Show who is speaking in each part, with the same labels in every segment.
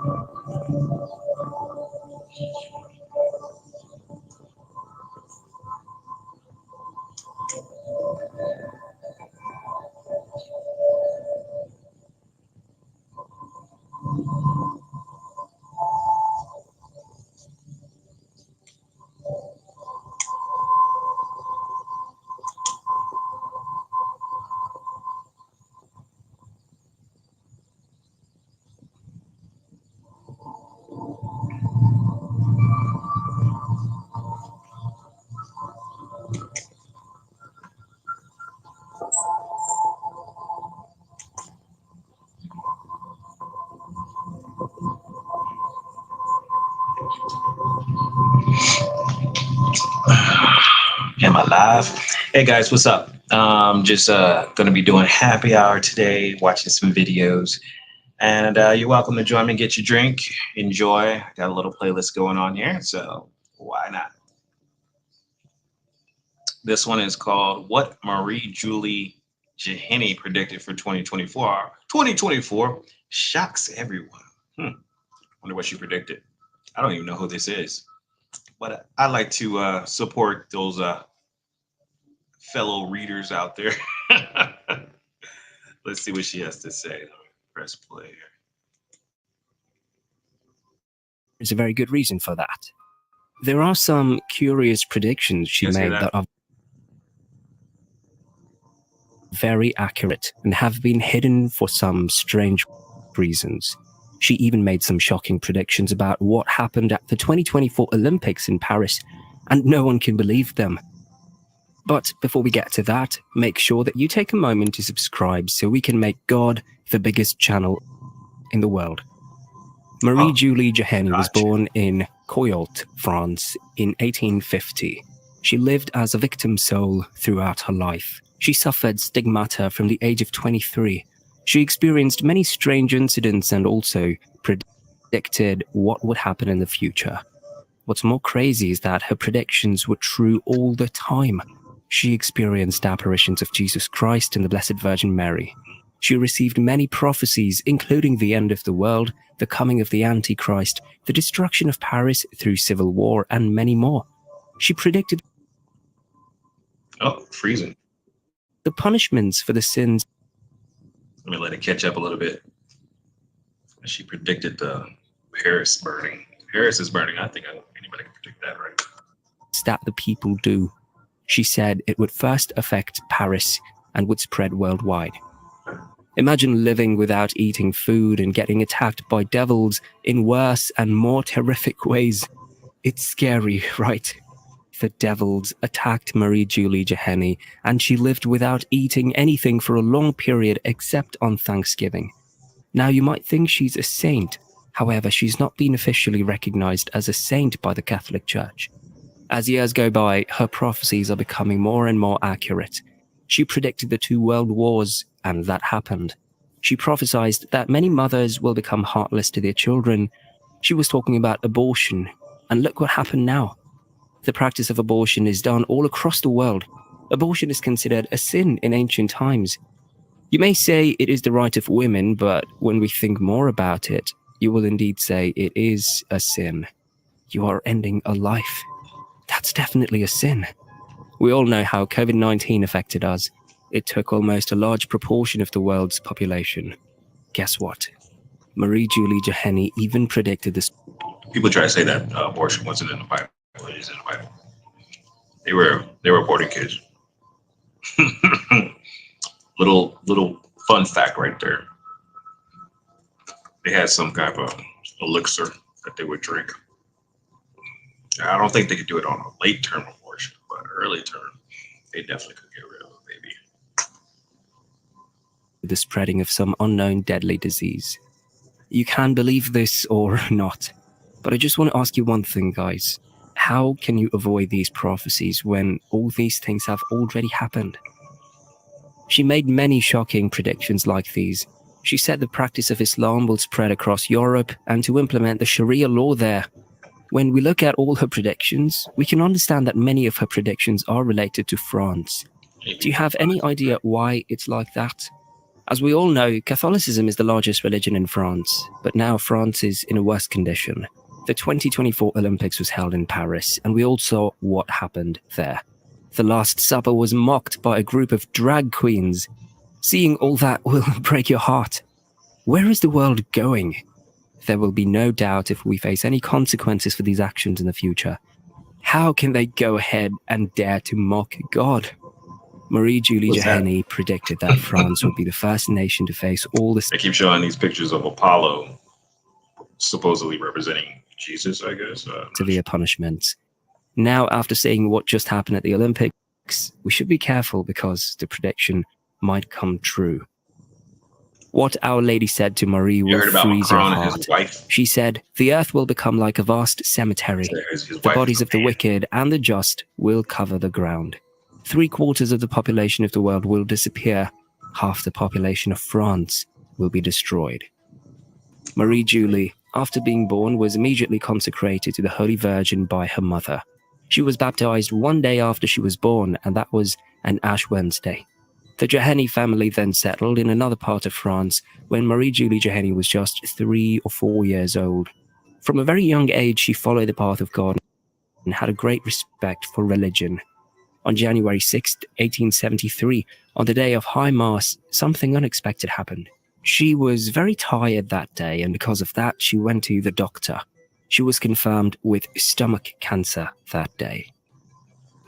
Speaker 1: Am I live? Hey guys, what's up? Just gonna be doing happy hour today, watching some videos, and you're welcome to join me. Get your drink, enjoy. I got a little playlist going on here, so why not? This one is called "What Marie Julie Jaheni Predicted for 2024." 2024 shocks everyone. Wonder what she predicted. I don't even know who this is, but I like to support those fellow readers out there. Let's see what she has to say. Press play here.
Speaker 2: There's a very good reason for that. There are some curious predictions she made that are very accurate and have been hidden for some strange reasons. She even made some shocking predictions about what happened at the 2024 Olympics in Paris, and no one can believe them. But before we get to that, make sure that you take a moment to subscribe so we can make God the biggest channel in the world. Marie Julie Jaheni was born in Coyote, France in 1850. She lived as a victim soul throughout her life. She suffered stigmata from the age of 23. She experienced many strange incidents and also predicted what would happen in the future. What's more crazy is that her predictions were true all the time. She experienced apparitions of Jesus Christ and the Blessed Virgin Mary. She received many prophecies, including the end of the world, the coming of the Antichrist, the destruction of Paris through civil war, and many more. She predicted
Speaker 1: freezing.
Speaker 2: The punishments for the sins.
Speaker 1: Let me let it catch up a little bit. She predicted the Paris burning. Paris is burning. I think anybody can predict that, right?
Speaker 2: That the people do. She said it would first affect Paris and would spread worldwide. Imagine living without eating food and getting attacked by devils in worse and more terrific ways. It's scary, right? The devils attacked Marie Julie Jaheni, and she lived without eating anything for a long period except on Thanksgiving. Now you might think she's a saint. However, she's not been officially recognized as a saint by the Catholic Church. As years go by, her prophecies are becoming more and more accurate. She predicted the 2 world wars, and that happened. She prophesied that many mothers will become heartless to their children. She was talking about abortion, and look what happened now. The practice of abortion is done all across the world. Abortion is considered a sin in ancient times. You may say it is the right of women, but when we think more about it, you will indeed say it is a sin. You are ending a life. That's definitely a sin. We all know how COVID-19 affected us. It took almost a large proportion of the world's population. Guess what? Marie Julie Jaheni even predicted this.
Speaker 1: People try to say that abortion wasn't in the Bible. It is in the Bible. They were aborting kids. little fun fact right there. They had some kind of elixir that they would drink. I don't think they could do it on a late term abortion, but early term, they definitely could get rid of a baby.
Speaker 2: The spreading of some unknown deadly disease. You can believe this or not, but I just want to ask you one thing, guys. How can you avoid these prophecies when all these things have already happened? She made many shocking predictions like these. She said the practice of Islam will spread across Europe and to implement the Sharia law there. When we look at all her predictions, we can understand that many of her predictions are related to France. Do you have any idea why it's like that? As we all know, Catholicism is the largest religion in France, but now France is in a worse condition. The 2024 Olympics was held in Paris, and we all saw what happened there. The Last Supper was mocked by a group of drag queens. Seeing all that will break your heart. Where is the world going? There will be no doubt if we face any consequences for these actions in the future. How can they go ahead and dare to mock God? Marie-Julie Jeheny predicted that France would be the first nation to face all this.
Speaker 1: They keep showing these pictures of Apollo supposedly representing Jesus, I guess.
Speaker 2: Severe punishments. Now, after seeing what just happened at the Olympics, we should be careful because the prediction might come true. What Our Lady said to Marie will freeze your heart. She said, "The earth will become like a vast cemetery. The bodies of the wicked and the just will cover the ground. 3/4 of the population of the world will disappear. Half the population of France will be destroyed." Marie-Julie, after being born, was immediately consecrated to the Holy Virgin by her mother. She was baptized one day after she was born, and that was an Ash Wednesday. The Jeheny family then settled in another part of France when Marie-Julie Jeheny was just 3 or 4 years old. From a very young age, she followed the path of God and had a great respect for religion. On January 6, 1873, on the day of High Mass, something unexpected happened. She was very tired that day, and because of that, she went to the doctor. She was confirmed with stomach cancer that day.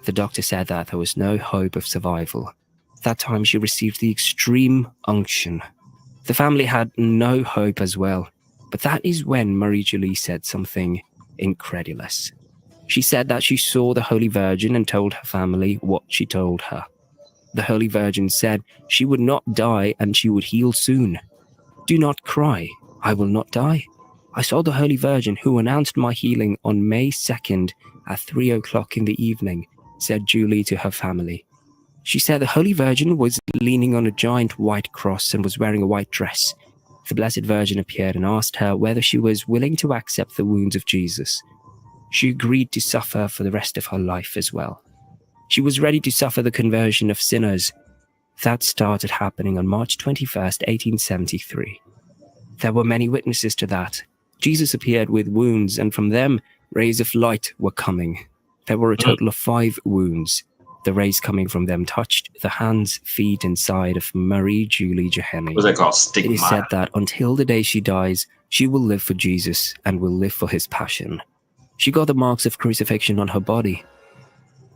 Speaker 2: The doctor said that there was no hope of survival. That time she received the extreme unction. The family had no hope as well, but that is when Marie-Julie said something incredulous. She said that she saw the Holy Virgin and told her family what she told her. The Holy Virgin said she would not die and she would heal soon. "Do not cry, I will not die. I saw the Holy Virgin who announced my healing on May 2nd at 3 o'clock in the evening," said Julie to her family. She said the Holy Virgin was leaning on a giant white cross and was wearing a white dress. The Blessed Virgin appeared and asked her whether she was willing to accept the wounds of Jesus. She agreed to suffer for the rest of her life as well. She was ready to suffer the conversion of sinners. That started happening on March 21st, 1873. There were many witnesses to that. Jesus appeared with wounds, and from them, rays of light were coming. There were a total of 5 wounds. The rays coming from them touched the hands, feet, and side of Marie-Julie Jeheny.
Speaker 1: What's that called? Stigma.
Speaker 2: It is said that until the day she dies, she will live for Jesus and will live for his passion. She got the marks of crucifixion on her body.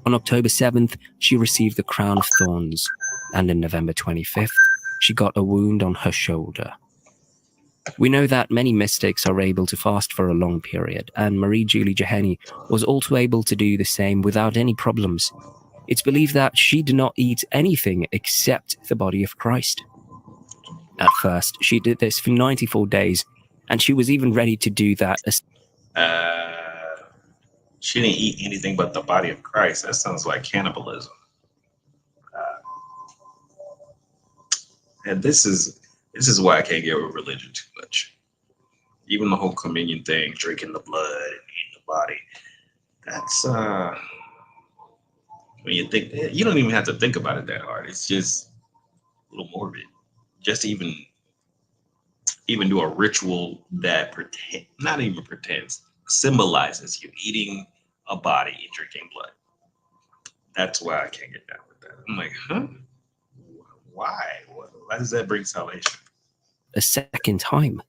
Speaker 2: On October 7th, she received the crown of thorns, and on November 25th, she got a wound on her shoulder. We know that many mystics are able to fast for a long period, and Marie-Julie Jeheny was also able to do the same without any problems. It's believed that she did not eat anything except the body of Christ. At first, she did this for 94 days, and she was even ready to do that.
Speaker 1: She didn't eat anything but the body of Christ. That sounds like cannibalism. And this is why I can't get with religion too much. Even the whole communion thing, drinking the blood and eating the body. That's when you think, you don't even have to think about it that hard. It's just a little morbid. Just to even do a ritual that not even pretends, symbolizes you eating a body and drinking blood. That's why I can't get down with that. I'm like, huh? Why? Why does that bring salvation?
Speaker 2: A second time.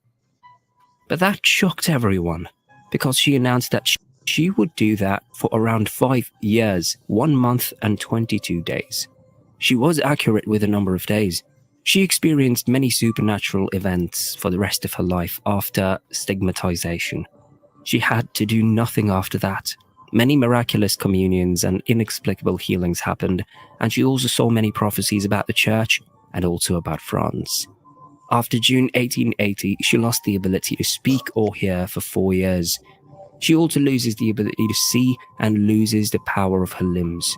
Speaker 2: But that shocked everyone, because she announced that she would do that for around 5 years, 1 month and 22 days. She was accurate with the number of days. She experienced many supernatural events for the rest of her life after stigmatization. She had to do nothing after that. Many miraculous communions and inexplicable healings happened, and she also saw many prophecies about the church and also about France. After June 1880, she lost the ability to speak or hear for 4 years. She also loses the ability to see and loses the power of her limbs.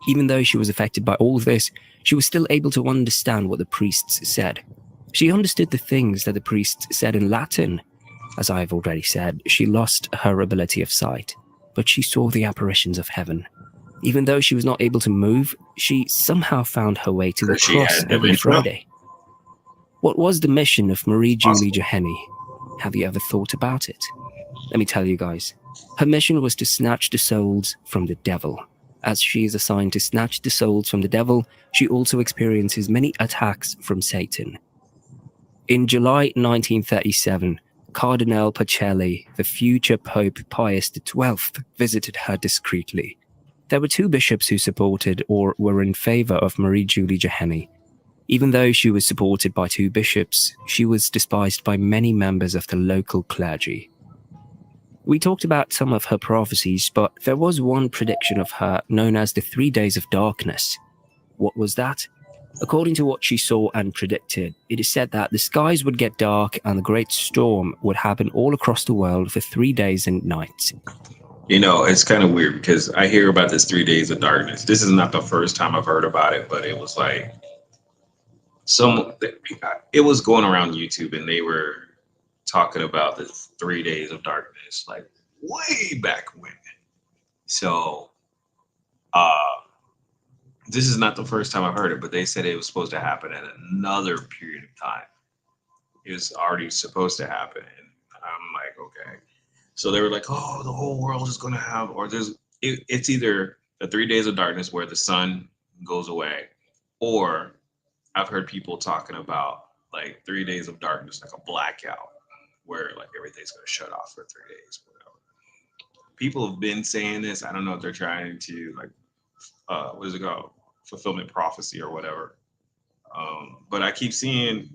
Speaker 2: Even though she was affected by all of this, she was still able to understand what the priests said. She understood the things that the priests said in Latin. As I've already said, she lost her ability of sight, but she saw the apparitions of heaven. Even though she was not able to move, she somehow found her way to the cross every Friday. What was the mission of Marie Julie
Speaker 1: Possible.
Speaker 2: Jeheni? Have you ever thought about it? Let me tell you guys. Her mission was to snatch the souls from the devil. As she is assigned to snatch the souls from the devil, she also experiences many attacks from Satan. In July 1937, Cardinal Pacelli, the future Pope Pius XII, visited her discreetly. There were two bishops who supported or were in favor of Marie Julie Jeheni. Even though she was supported by two bishops, she was despised by many members of the local clergy. We talked about some of her prophecies, but there was one prediction of her known as the 3 days of darkness. What was that? According to what she saw and predicted, it is said that the skies would get dark and the great storm would happen all across the world for 3 days and nights.
Speaker 1: You know, it's kind of weird because I hear about this 3 days of darkness. This is not the first time I've heard about it, but it was like some, it was going around YouTube and they were talking about the 3 days of darkness, like way back when. So, uh, this is not the first time I've heard it, but they said it was supposed to happen at another period of time. It was already supposed to happen. And I'm like, okay. So they were like, oh, the whole world is going to have, or it's either the 3 days of darkness where the sun goes away, or I've heard people talking about like 3 days of darkness, like a blackout, where like everything's going to shut off for 3 days, whatever. People have been saying this. I don't know if they're trying to like, what is it called? Fulfillment prophecy or whatever. But I keep seeing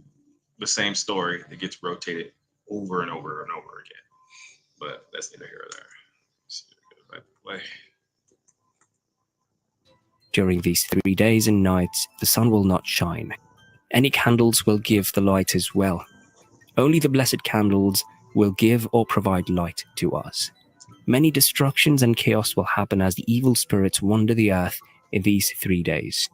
Speaker 1: the same story. It gets rotated over and over and over again. But that's neither here or there.
Speaker 2: During these 3 days and nights, the sun will not shine. Any candles will give the light as well. Only the blessed candles will give or provide light to us. Many destructions and chaos will happen as the evil spirits wander the earth in these 3 days.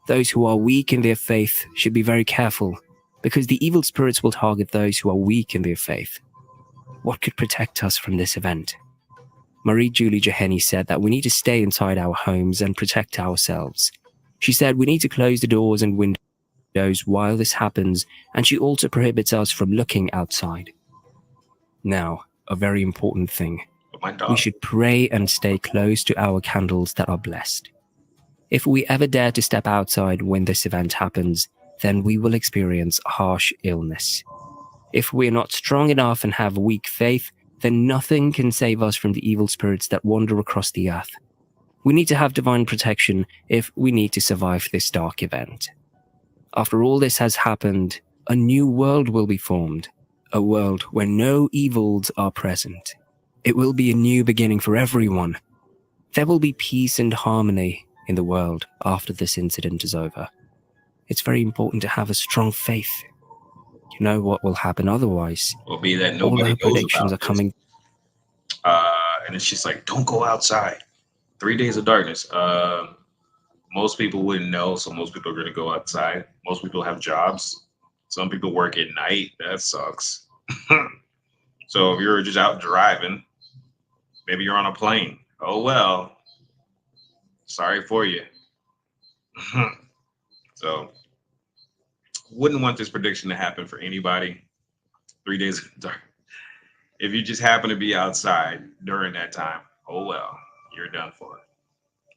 Speaker 2: Those who are weak in their faith should be very careful, because the evil spirits will target those who are weak in their faith. What could protect us from this event? Marie Julie Jeheni said that we need to stay inside our homes and protect ourselves. She said we need to close the doors and windows while this happens, and she also prohibits us from looking outside. Now, a very important thing. We should pray and stay close to our candles that are blessed. If we ever dare to step outside when this event happens, then we will experience harsh illness. If we are not strong enough and have weak faith, then nothing can save us from the evil spirits that wander across the earth. We need to have divine protection if we need to survive this dark event. After all this has happened, a new world will be formed, a world where no evils are present. It will be a new beginning for everyone. There will be peace and harmony in the world after this incident is over. It's very important to have a strong faith. You know what will happen otherwise.
Speaker 1: Will be that
Speaker 2: All
Speaker 1: nobody
Speaker 2: her
Speaker 1: knows
Speaker 2: predictions
Speaker 1: about
Speaker 2: are coming.
Speaker 1: And it's just like, don't go outside. 3 days of darkness. Most people wouldn't know, so most people are going to go outside. Most people have jobs. Some people work at night. That sucks. So if you're just out driving, maybe you're on a plane. Oh well. Sorry for you. So wouldn't want this prediction to happen for anybody. 3 days of dark. If you just happen to be outside during that time, oh well, you're done for.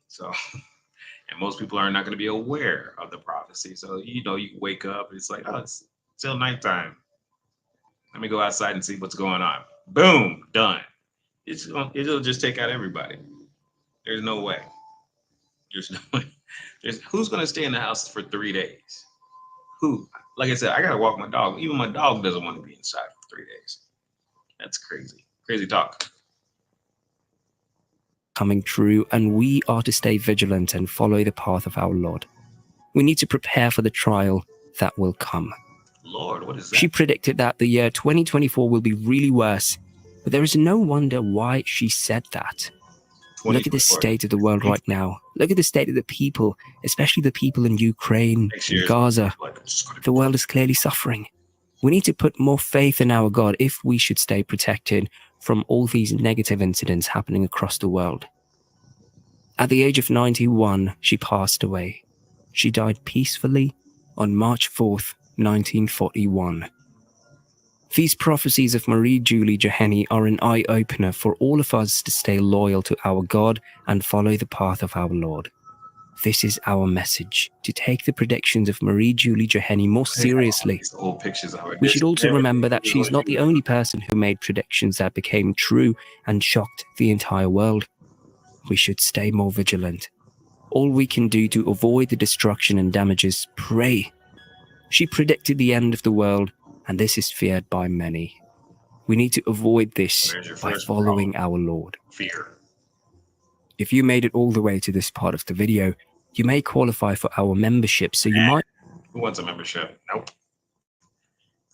Speaker 1: So, and most people are not going to be aware of the prophecy. So, you know, you wake up, it's like, oh, it's still nighttime. Let me go outside and see what's going on. Boom, done. It'll just take out everybody. There's no way. There's no way. Who's going to stay in the house for 3 days? Who? Like I said, I got to walk my dog. Even my dog doesn't want to be inside for 3 days. That's crazy. Crazy talk.
Speaker 2: Coming true, and we are to stay vigilant and follow the path of our Lord. We need to prepare for the trial that will come.
Speaker 1: Lord, what is that?
Speaker 2: She predicted that the year 2024 will be really worse, but there is no wonder why she said that. Look at the state of the world right now. Look at the state of the people, especially the people in Ukraine and Gaza. The world is clearly suffering. We need to put more faith in our God if we should stay protected from all these negative incidents happening across the world. At the age of 91, she passed away. She died peacefully on March 4th, 1941. These prophecies of Marie Julie Joheny are an eye-opener for all of us to stay loyal to our God and follow the path of our Lord. This is our message, to take the predictions of Marie Julie Joheny more seriously.
Speaker 1: These old pictures of her.
Speaker 2: We should also remember that she's not the
Speaker 1: Everything.
Speaker 2: only person who made predictions that became true and shocked the entire world. We should stay more vigilant. All we can do to avoid the destruction and damages, pray. She predicted the end of the world, and this is feared by many. We need to avoid this
Speaker 1: There's your
Speaker 2: by
Speaker 1: first
Speaker 2: following
Speaker 1: problem.
Speaker 2: our Lord.
Speaker 1: Fear.
Speaker 2: If you made it all the way to this part of the video, you may qualify for our membership, so you might...
Speaker 1: Who wants a membership? Nope.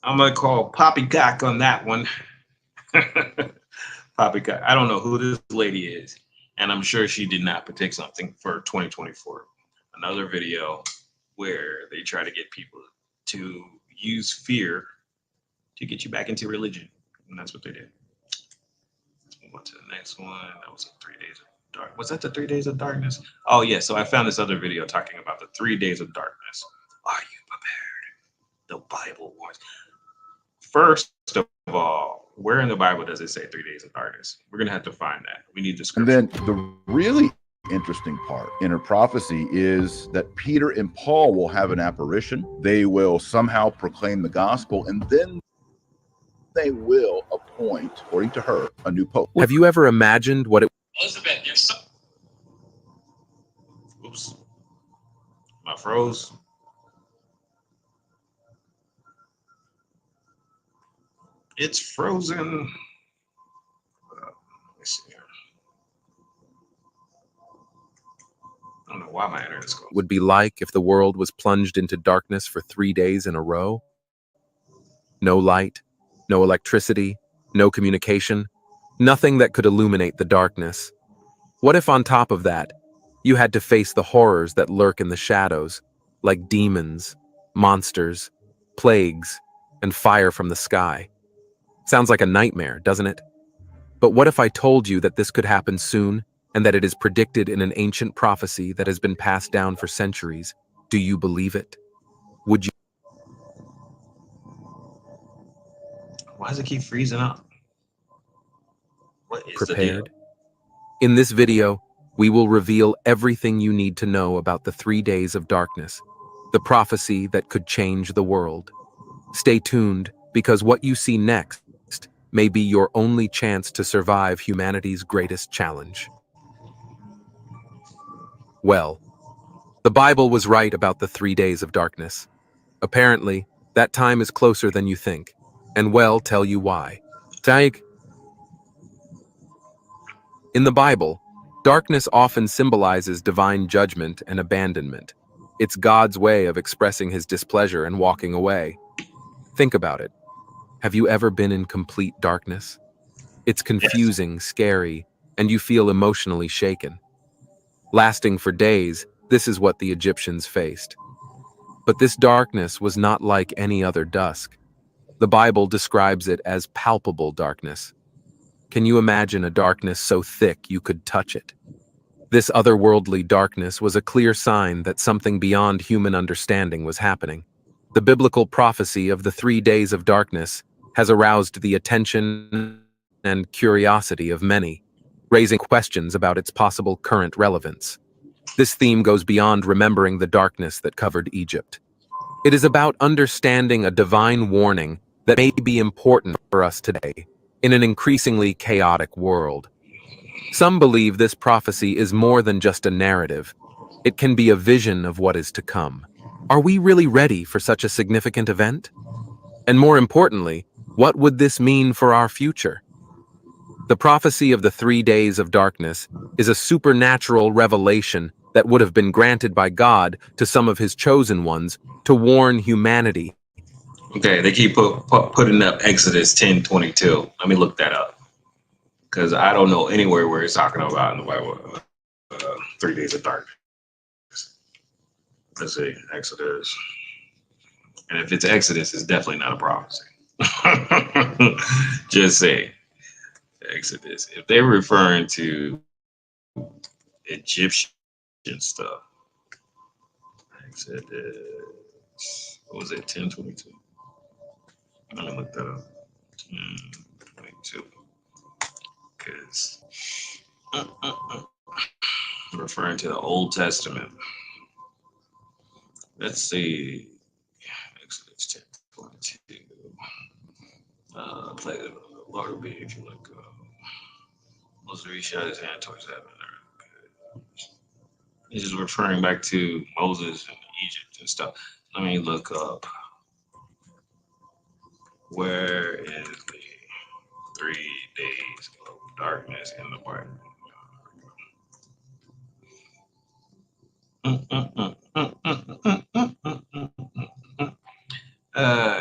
Speaker 1: I'm gonna call Poppycock on that one. Poppycock. I don't know who this lady is, and I'm sure she did not predict something for 2024. Another video where they try to get people to use fear to get you back into religion, and that's what they did. Let's move on to the next one. That was 3 days of dark. Was that the 3 days of darkness? Oh yeah. So I found this other video talking about the 3 days of darkness. Are you prepared? The Bible warns. First of all, where in the Bible does it say 3 days of darkness? We're gonna have to find that. We need the scripture.
Speaker 3: And then the really interesting part in her prophecy is that Peter and Paul will have an apparition. They will somehow proclaim the gospel, and then they will appoint, according to her, a new pope.
Speaker 4: Have you ever imagined what it
Speaker 1: Elizabeth, you're so. Oops. I froze. It's frozen. Let me see here. I don't know why my internet's going.
Speaker 4: would be like if the world was plunged into darkness for 3 days in a row? No light, no electricity, no communication, nothing that could illuminate the darkness. What if on top of that, you had to face the horrors that lurk in the shadows, like demons, monsters, plagues, and fire from the sky? Sounds like a nightmare, doesn't it? But what if I told you that this could happen soon, and that it is predicted in an ancient prophecy that has been passed down for centuries? Do you believe it? Would you
Speaker 1: Why does it keep freezing up? What is
Speaker 4: prepared?
Speaker 1: the deal?
Speaker 4: In this video, we will reveal everything you need to know about the 3 days of darkness, the prophecy that could change the world. Stay tuned, because what you see next may be your only chance to survive humanity's greatest challenge. Well, the Bible was right about the 3 days of darkness. Apparently, that time is closer than you think, and we'll tell you why. Taig. In the Bible, darkness often symbolizes divine judgment and abandonment. It's God's way of expressing his displeasure and walking away. Think about it. Have you ever been in complete darkness? It's confusing, scary, and you feel emotionally shaken. Lasting for days, this is what the Egyptians faced. But this darkness was not like any other dusk. The Bible describes it as palpable darkness. Can you imagine a darkness so thick you could touch it? This otherworldly darkness was a clear sign that something beyond human understanding was happening. The biblical prophecy of the 3 days of darkness has aroused the attention and curiosity of many, raising questions about its possible current relevance. This theme goes beyond remembering the darkness that covered Egypt. It is about understanding a divine warning that may be important for us today, in an increasingly chaotic world. Some believe this prophecy is more than just a narrative. It can be a vision of what is to come. Are we really ready for such a significant event? And more importantly, what would this mean for our future? The prophecy of the 3 days of darkness is a supernatural revelation that would have been granted by God to some of his chosen ones to warn humanity.
Speaker 1: Okay, they keep putting up Exodus 10:22. Let me look that up because I don't know anywhere where it's talking about in the Bible 3 days of darkness. Let's see, Exodus. And if it's Exodus, it's definitely not a prophecy. Just say Exodus. If they're referring to Egyptian stuff, Exodus What was it? 10:22. Let me look that up. 10:22. Because referring to the Old Testament. Let's see. Exodus 10:22. Play the Lord will be if you look. Moses reached out his hand towards heaven. This is referring back to Moses and Egypt and stuff. Let me look up. Where is the 3 days of darkness in the Bible?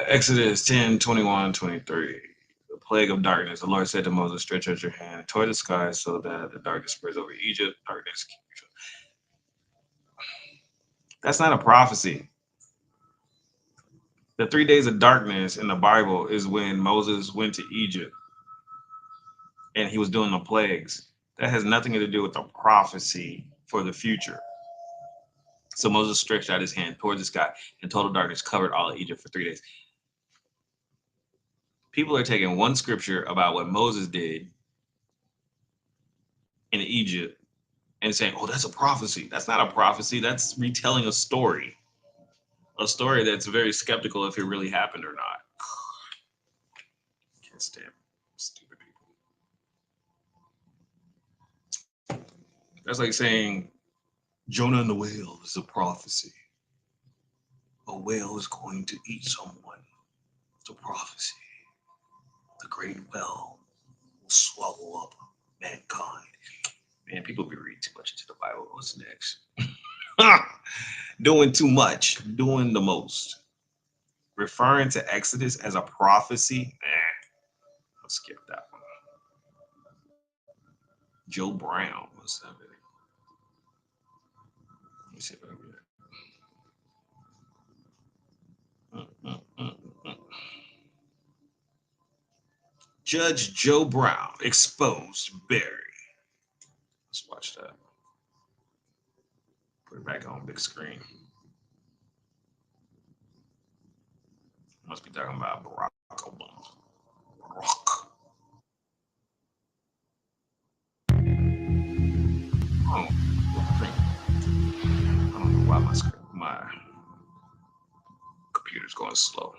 Speaker 1: Exodus 10:21-23. The plague of darkness. The Lord said to Moses, stretch out your hand toward the sky so that the darkness spreads over Egypt. Darkness. That's not a prophecy. The 3 days of darkness in the Bible is when Moses went to Egypt and he was doing the plagues. That has nothing to do with the prophecy for the future. So Moses stretched out his hand toward the sky and total darkness covered all of Egypt for 3 days. People are taking one scripture about what Moses did in Egypt and saying, oh, that's a prophecy. That's not a prophecy. That's retelling a story that's very skeptical if it really happened or not. Can't stand stupid people. That's like saying Jonah and the whale is a prophecy. A whale is going to eat someone. It's a prophecy. The great whale will swallow up mankind. Man, people be reading too much into the Bible. What's next? Doing too much, doing the most. Referring to Exodus as a prophecy, I'll skip that one. Joe Brown was that video. Let me see if I can get it. Judge Joe Brown exposed Barry. Let's watch that. Put it back on big screen. Must be talking about Barack Obama. Barack. Oh, I don't know why my computer's going slow.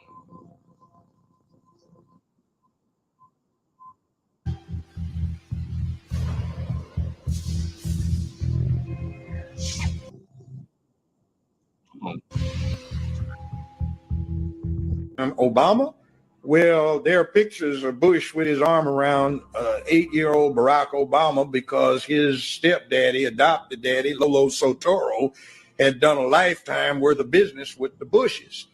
Speaker 5: Obama? Well, there are pictures of Bush with his arm around 8-year-old Barack Obama because his stepdaddy, adopted daddy, Lolo Sotoro, had done a lifetime worth of business with the Bushes.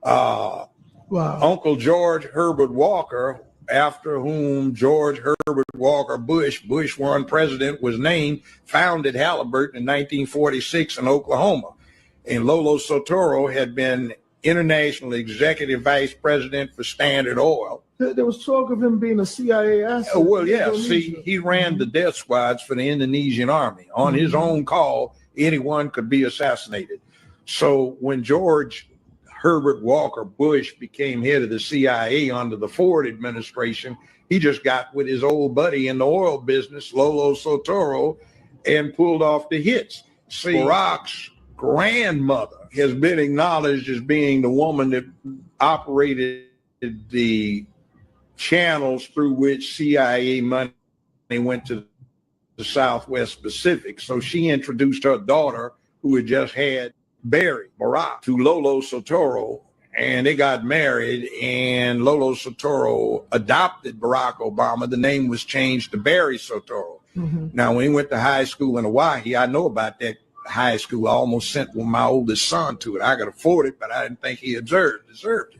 Speaker 5: Wow. Uncle George Herbert Walker, after whom George Herbert Walker Bush, Bush 1 president, was named, founded Halliburton in 1946 in Oklahoma. And Lolo Sotoro had been international executive vice president for Standard Oil.
Speaker 6: There was talk of him being a CIA asset.
Speaker 5: Well, yeah. See, he ran the death squads for the Indonesian army. On his own call, anyone could be assassinated. So when George Herbert Walker Bush became head of the CIA under the Ford administration, he just got with his old buddy in the oil business, Lolo Sotoro, and pulled off the hits. See, Barack's grandmother has been acknowledged as being the woman that operated the channels through which CIA money went to the Southwest Pacific. So she introduced her daughter, who had just had Barry Barack, to Lolo Sotoro, and they got married, and Lolo Sotoro adopted Barack Obama. The name was changed to Barry Sotoro. Now, when he went to high school in Hawaii, I know about that high school. I almost sent my oldest son to it. I could afford it, but I didn't think he deserved it.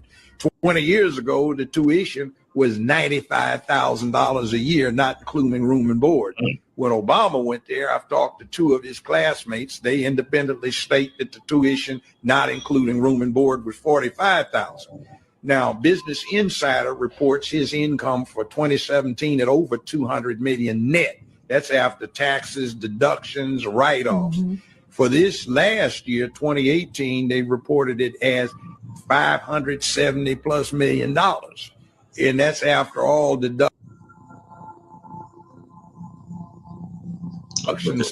Speaker 5: 20 years ago, the tuition was $95,000 a year, not including room and board. When Obama went there, I've talked to 2 of his classmates. They independently state that the tuition, not including room and board, was $45,000. Now, Business Insider reports his income for 2017 at over $200 million net. That's after taxes, deductions, write-offs. For this last year, 2018, they reported it as $570+ million. And that's after all deductions,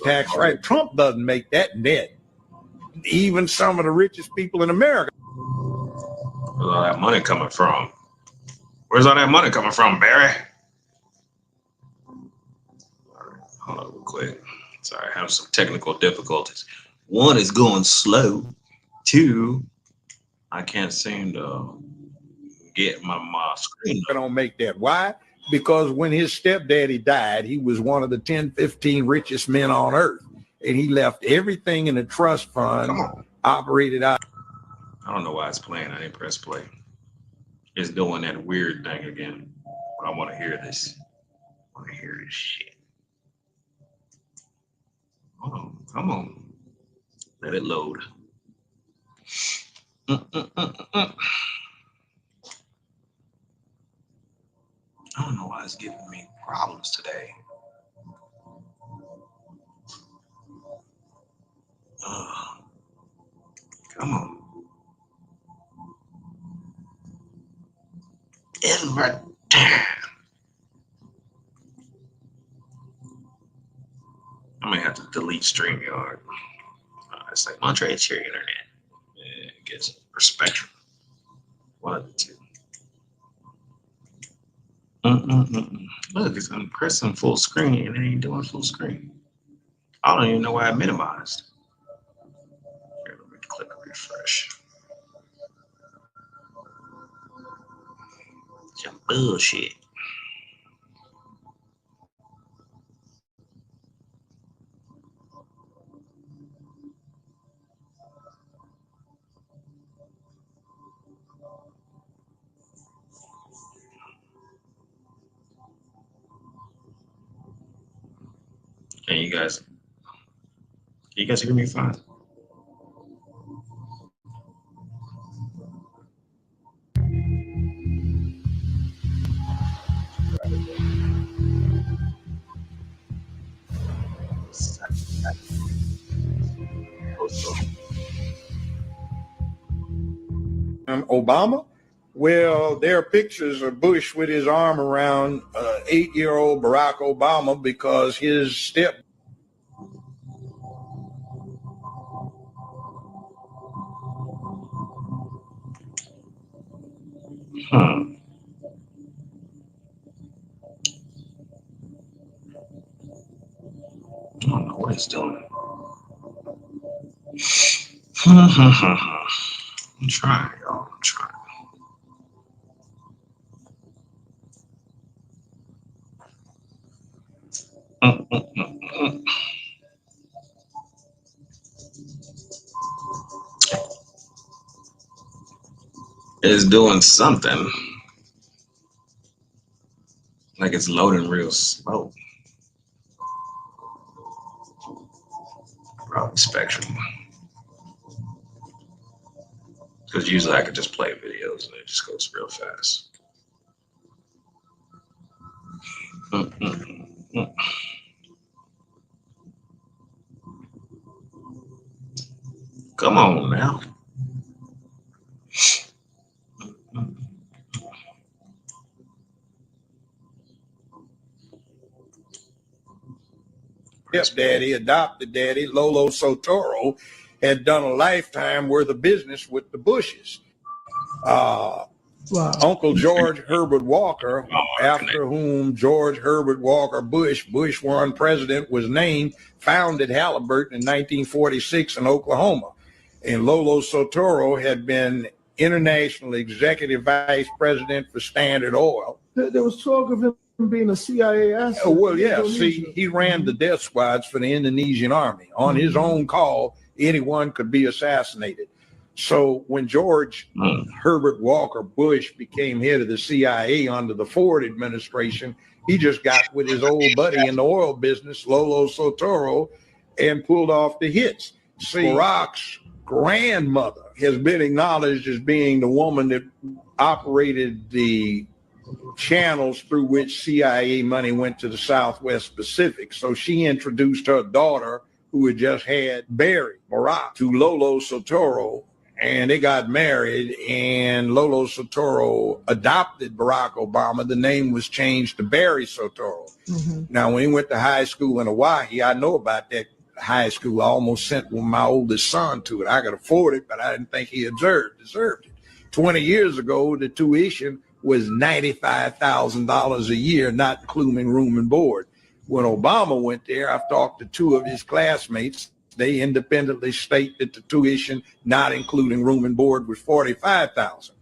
Speaker 5: tax, right? Trump doesn't make that net. Even some of the richest people in America.
Speaker 1: Where's all that money coming from? Where's all that money coming from, Barry? All right, hold on real quick. Sorry, I have some technical difficulties. One is going slow. Two, I can't seem to get my screen.
Speaker 5: I don't make that. Why? Because when his stepdaddy died, he was one of the 10, 15 richest men on earth. And he left everything in a trust fund, operated out.
Speaker 1: I don't know why it's playing. I didn't press play. It's doing that weird thing again. But I want to hear this. I want to hear this shit. Hold on. Come on. Let it load. I don't know why it's giving me problems today. Come on. Invert. I may have to delete StreamYard. It's like Montré, it's your internet. Yeah, it gets or Spectrum. One of the two. Look, it's I'm pressing full screen and it ain't doing full screen. I don't even know why I minimized. Here, let me click refresh. Some bullshit. Can you guys hear me fine?
Speaker 5: Obama? Well, there are pictures of Bush with his arm around 8-year-old Barack Obama because his step.
Speaker 1: I don't know what it's doing. I'm trying, y'all. I'm trying. It's doing something. Like it's loading real slow. Probably Spectrum. Because usually I could just play videos and it just goes real fast. Come on now.
Speaker 5: Stepdaddy, adopted daddy, Lolo Sotoro, had done a lifetime worth of business with the Bushes. Uncle George Herbert Walker, after whom George Herbert Walker Bush, Bush 1 president, was named, founded Halliburton in 1946 in Oklahoma. And Lolo Sotoro had been international executive vice president for Standard Oil.
Speaker 6: There was talk of him being a CIA asset.
Speaker 5: Oh, well, yeah. See, he ran the death squads for the Indonesian army. On his own call, anyone could be assassinated. So when George Herbert Walker Bush became head of the CIA under the Ford administration, he just got with his old buddy in the oil business, Lolo Sotoro, and pulled off the hits. See, Barack's grandmother has been acknowledged as being the woman that operated the channels through which CIA money went to the Southwest Pacific. So she introduced her daughter, who had just had Barry Barack, to Lolo Sotoro. and they got married, and Lolo Soetoro adopted Barack Obama. The name was changed to Barry Soetoro. Now, when he went to high school in Hawaii, I know about that high school. I almost sent my oldest son to it. I could afford it, but I didn't think he deserved it. 20 years ago, the tuition was $95,000 a year, not including room and board. When Obama went there, I've talked to two of his classmates. They independently state that the tuition, not including room and board, was $45,000.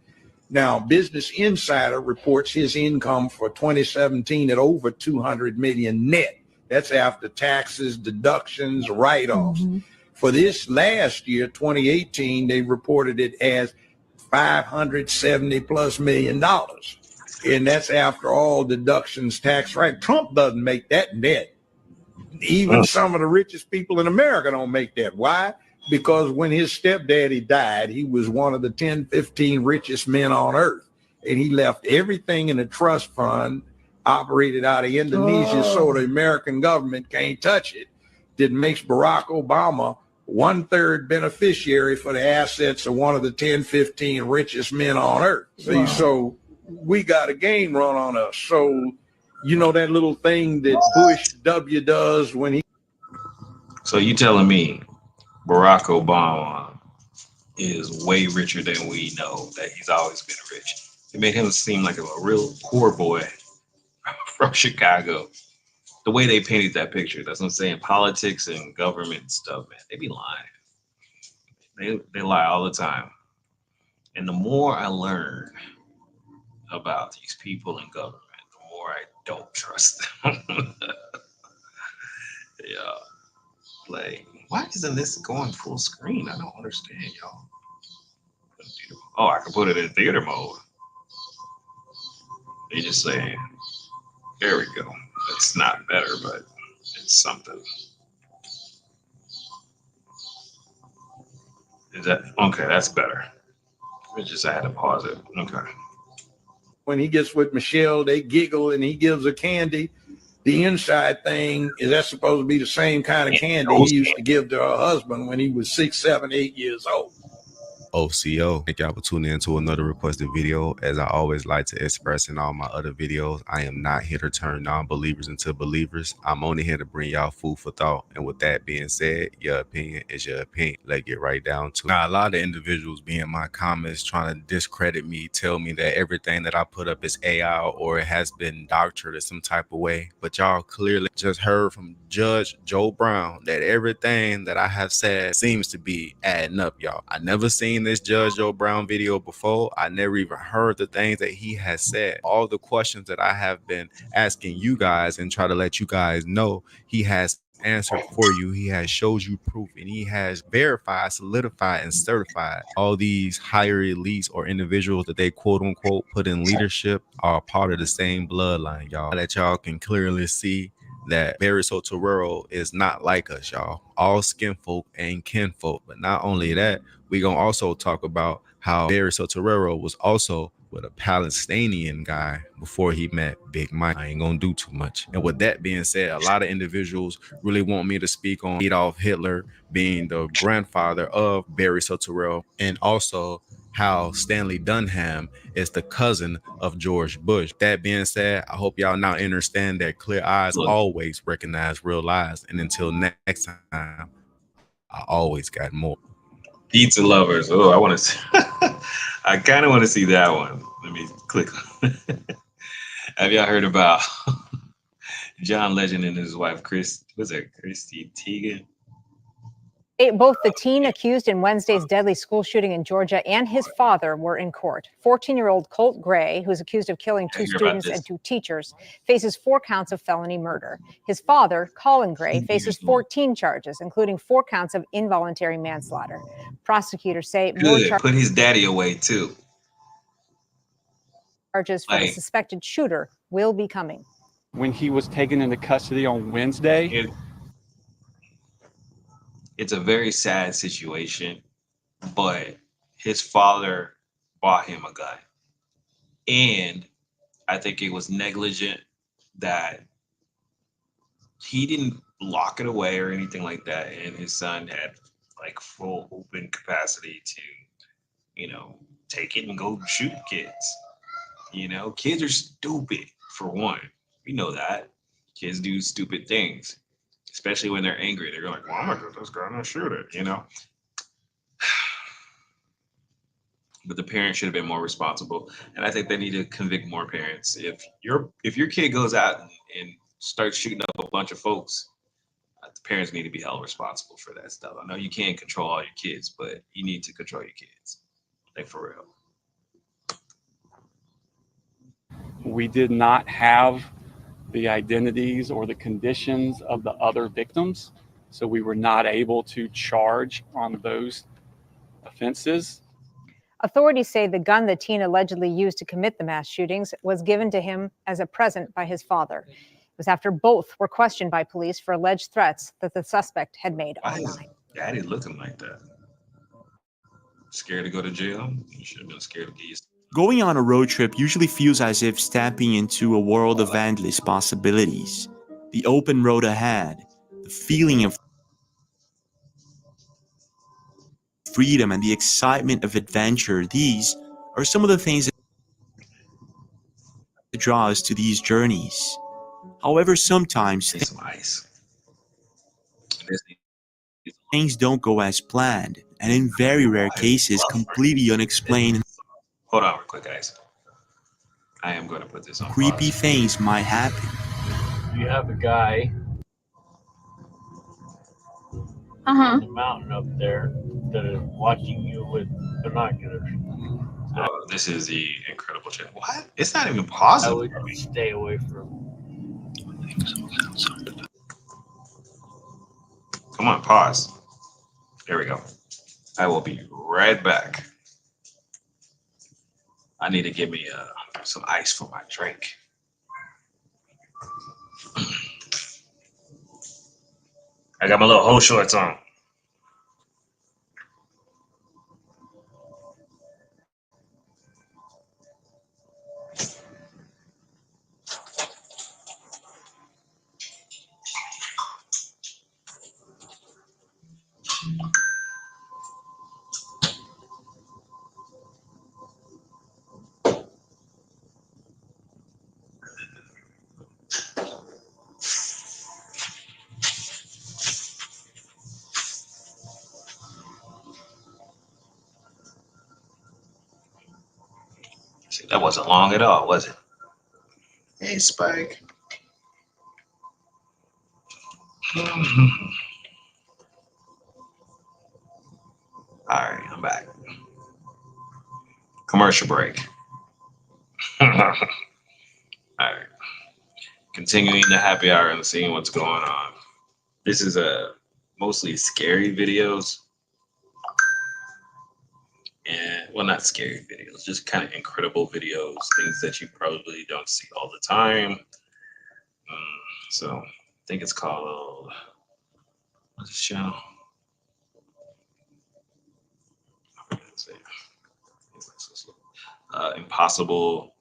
Speaker 5: Now, Business Insider reports his income for 2017 at over $200 million net. That's after taxes, deductions, write-offs. For this last year, 2018, they reported it as $570+ million. And that's after all deductions, tax, right? Trump doesn't make that net. Even some of the richest people in America don't make that. Why? Because when his stepdaddy died, he was one of the 10, 15 richest men on earth. And he left everything in a trust fund operated out of Indonesia, so the American government can't touch it. That makes Barack Obama 1/3 beneficiary for the assets of one of the 10, 15 richest men on earth. See, so we got a game run on us. So, you know, that little thing that Bush W does when he.
Speaker 1: So you telling me Barack Obama is way richer than we know, that he's always been rich? It made him seem like a real poor boy from Chicago. The way they painted that picture, that's what I'm saying. Politics and government stuff, man, they be lying. They lie all the time. And the more I learn about these people in government, the more I don't trust them. Yeah. Like, why isn't this going full screen? I don't understand, y'all. Oh, I can put it in theater mode. They just saying, there we go. It's not better, but it's something. Is that okay? That's better. It's just I had to pause it. Okay.
Speaker 5: When he gets with Michelle, they giggle and he gives her candy. The inside thing is that's supposed to be the same kind of candy he used to give to her husband when he was 6, 7, 8 years old.
Speaker 7: OCO. Thank y'all for tuning in to another requested video. As I always like to express in all my other videos, I am not here to turn non-believers into believers. I'm only here to bring y'all food for thought. And with that being said, your opinion is your opinion. Let's get right down to it. Now, a lot of individuals be in my comments trying to discredit me, tell me that everything that I put up is AI or it has been doctored in some type of way. But y'all clearly just heard from Judge Joe Brown that everything that I have said seems to be adding up, y'all. I never seen this Judge Joe Brown video before. I never even heard the things that he has said. All the questions that I have been asking you guys and try to let you guys know, he has answered for you. He has showed you proof, and he has verified, solidified, and certified all these higher elites or individuals that they quote unquote put in leadership are part of the same bloodline, y'all. That y'all can clearly see that Barry Soetoro is not like us, y'all. All skin folk and kinfolk. But not only that, we gonna also talk about how Barry Soetoro was also with a Palestinian guy before he met Big Mike. I ain't gonna do too much. And with that being said, a lot of individuals really want me to speak on Adolf Hitler being the grandfather of Barry Soetoro, and also how Stanley Dunham is the cousin of George Bush. That being said, I hope y'all now understand that clear eyes always recognize real lies. And until next time, I always got more.
Speaker 1: Pizza lovers. Oh, I want to see. I kind of want to see that one. Let me click. Have y'all heard about John Legend and his wife, Christy Teigen?
Speaker 8: Both the teen accused in Wednesday's deadly school shooting in Georgia and his father were in court. 14-year-old Colt Gray, who's accused of killing 2 students and 2 teachers, faces 4 counts of felony murder. His father, Colin Gray, faces 14 charges, including 4 counts of involuntary manslaughter. Prosecutors say more
Speaker 1: Put his daddy away too.
Speaker 8: Charges for the suspected shooter will be coming.
Speaker 9: When he was taken into custody on Wednesday,
Speaker 1: it's a very sad situation, but his father bought him a gun. And I think it was negligent that he didn't lock it away or anything like that. And his son had like full open capacity to take it and go shoot kids. Kids are stupid, for one. We know that. Kids do stupid things, especially when they're angry. They're like, well, I'm going to go to this guy and I'll shoot it, But the parents should have been more responsible. And I think they need to convict more parents. If your kid goes out and starts shooting up a bunch of folks, the parents need to be held responsible for that stuff. I know you can't control all your kids, but you need to control your kids. Like, for real.
Speaker 9: We did not have the identities or the conditions of the other victims, so we were not able to charge on those offenses.
Speaker 8: Authorities say the gun that teen allegedly used to commit the mass shootings was given to him as a present by his father. It was after both were questioned by police for alleged threats that the suspect had made online.
Speaker 1: Why is Daddy looking like that? Scared to go to jail? You should have been scared to get used.
Speaker 10: Going on a road trip usually feels as if stepping into a world of endless possibilities. The open road ahead, the feeling of freedom and the excitement of adventure, these are some of the things that draw us to these journeys. However, sometimes things don't go as planned, and in very rare cases, completely unexplained.
Speaker 1: Hold on real quick, guys. I am going to put this on
Speaker 10: Creepy
Speaker 1: pause.
Speaker 10: things might happen.
Speaker 11: You have a guy on the mountain up there that is watching you with binoculars.
Speaker 1: This is the incredible chat. What? It's not even pausing.
Speaker 11: I would stay away from.
Speaker 1: Come on, pause. There we go. I will be right back. I need to give me some ice for my drink. I got my little hole shorts on. See, that wasn't long at all, was it? Hey, Spike. All right, I'm back. Commercial break. All right. Continuing the happy hour and seeing what's going on. This is mostly scary videos. And, well, not scary videos, just kind of incredible videos, things that you probably don't see all the time. So I think it's called, what's this channel? Impossible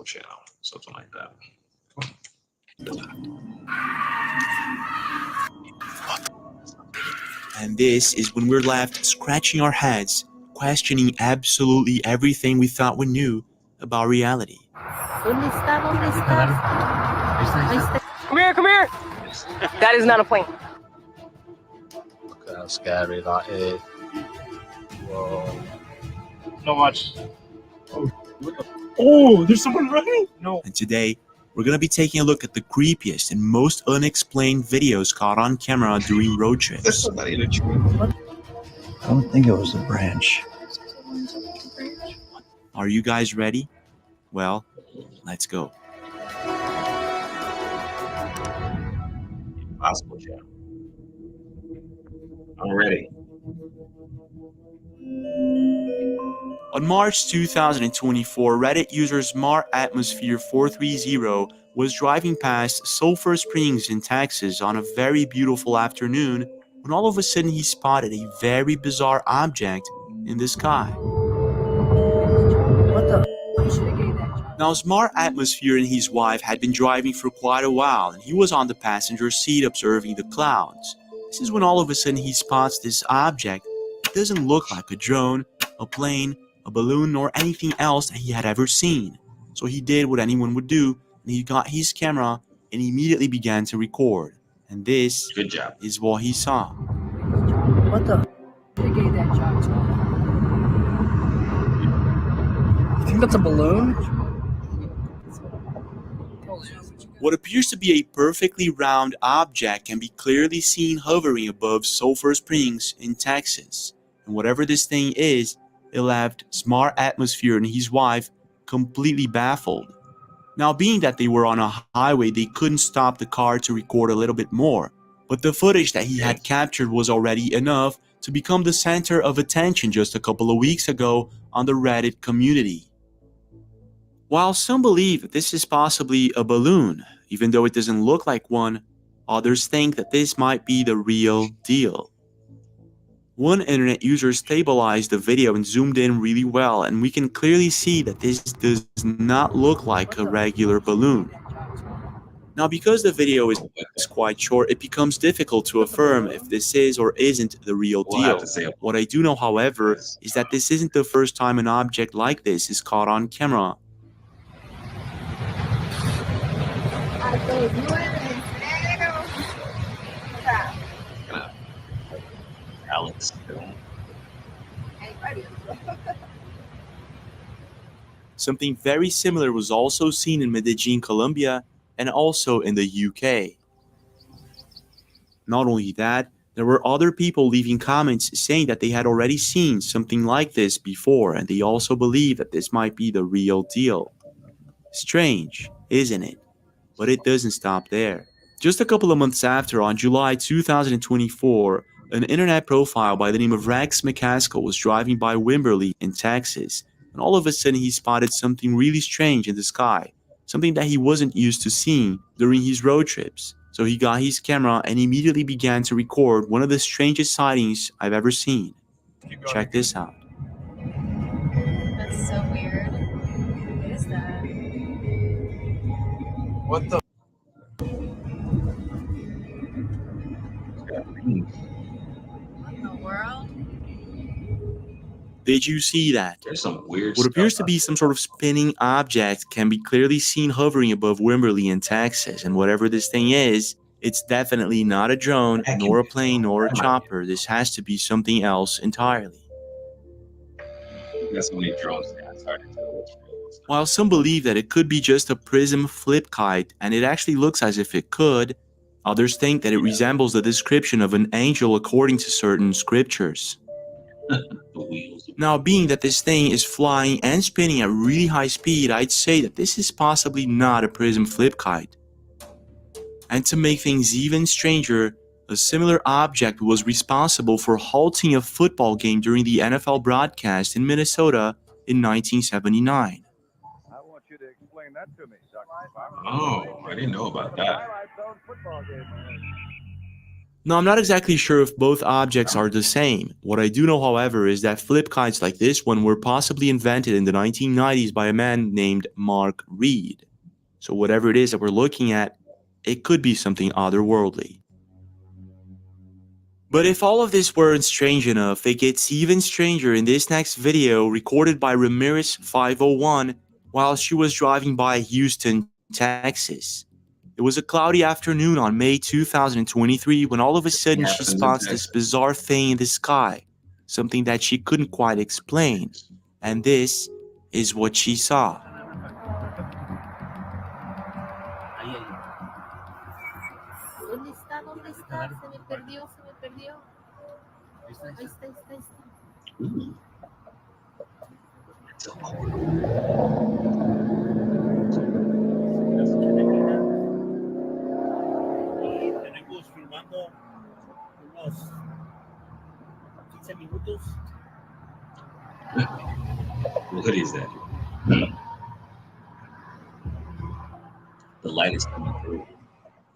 Speaker 1: channel, something like that.
Speaker 10: And this is when we're left scratching our heads, questioning absolutely everything we thought we knew about reality.
Speaker 12: Come here, come here. That is not a plane.
Speaker 11: Look how scary that is. Whoa. Not much.
Speaker 10: Oh, there's someone running? No. And today, we're going to be taking a look at the creepiest and most unexplained videos caught on camera during road trips.
Speaker 1: There's somebody in a tree.
Speaker 13: I don't think it was the branch.
Speaker 10: Are you guys ready? Well, let's go.
Speaker 1: Impossible channel. I'm ready.
Speaker 10: On March 2024, Reddit user Smart Atmosphere 430 was driving past Sulphur Springs in Texas on a very beautiful afternoon when all of a sudden he spotted a very bizarre object in the sky.
Speaker 12: What the?
Speaker 10: Now, Smart Atmosphere and his wife had been driving for quite a while, and he was on the passenger seat observing the clouds. This is when all of a sudden he spots this object doesn't look like a drone, a plane, a balloon, or anything else that he had ever seen. So he did what anyone would do, and he got his camera and immediately began to record. And this is what he saw.
Speaker 12: What the? They gave that shot to him. You think that's a balloon?
Speaker 10: What appears to be a perfectly round object can be clearly seen hovering above Sulphur Springs in Texas. And whatever this thing is, it left Smart Atmosphere and his wife completely baffled. Now, being that they were on a highway, they couldn't stop the car to record a little bit more. But the footage that he had captured was already enough to become the center of attention just a couple of weeks ago on the Reddit community. While some believe that this is possibly a balloon, even though it doesn't look like one, others think that this might be the real deal. One internet user stabilized the video and zoomed in really well, and we can clearly see that this does not look like a regular balloon. Now, because the video is quite short, it becomes difficult to affirm if this is or isn't the real deal. What I do know, however, is that this isn't the first time an object like this is caught on camera.
Speaker 1: Alex.
Speaker 10: Something very similar was also seen in Medellin, Colombia, and also in the UK. Not only that, there were other people leaving comments saying that they had already seen something like this before, and they also believe that this might be the real deal. Strange, isn't it? But it doesn't stop there. Just a couple of months after, on July 2024, an internet profile by the name of Rex McCaskill was driving by Wimberley in Texas, and all of a sudden he spotted something really strange in the sky, something that he wasn't used to seeing during his road trips. So he got his camera and immediately began to record one of the strangest sightings I've ever seen. Check this out.
Speaker 14: That's so weird. What is that?
Speaker 5: What the?
Speaker 14: What in the world?
Speaker 10: Did you see that?
Speaker 1: There's some weird
Speaker 10: What appears
Speaker 1: stuff
Speaker 10: to be some sort of spinning object can be clearly seen hovering above Wimberley in Texas, and whatever this thing is, it's definitely not a drone, nor a plane, nor a chopper. This has to be something else entirely.
Speaker 1: That's so many drones now. It's hard to tell what's real.
Speaker 10: While some believe that it could be just a prism flip kite, and it actually looks as if it could, others think that it resembles the description of an angel according to certain scriptures. Now, being that this thing is flying and spinning at really high speed, I'd say that this is possibly not a prism flip kite. And to make things even stranger, a similar object was responsible for halting a football game during the NFL broadcast in Minnesota in 1979.
Speaker 15: I want you to explain that to me, Dr.
Speaker 1: Oh, I didn't know about that.
Speaker 10: Now, I'm not exactly sure if both objects are the same. What I do know, however, is that flip kites like this one were possibly invented in the 1990s by a man named Mark Reed. So whatever it is that we're looking at, it could be something otherworldly. But if all of this weren't strange enough, it gets even stranger in this next video recorded by Ramirez501 while she was driving by Houston, Texas. It was a cloudy afternoon on May 2023 when all of a sudden she spots this bizarre thing in the sky, something that she couldn't quite explain. And this is what she saw.
Speaker 14: ¿Dónde está? ¿Dónde está? Se me perdió, se me perdió. Ahí está, ahí está, ahí está.
Speaker 11: Tenemos filmando unos 15 minutos.
Speaker 1: What is that? The light is coming through.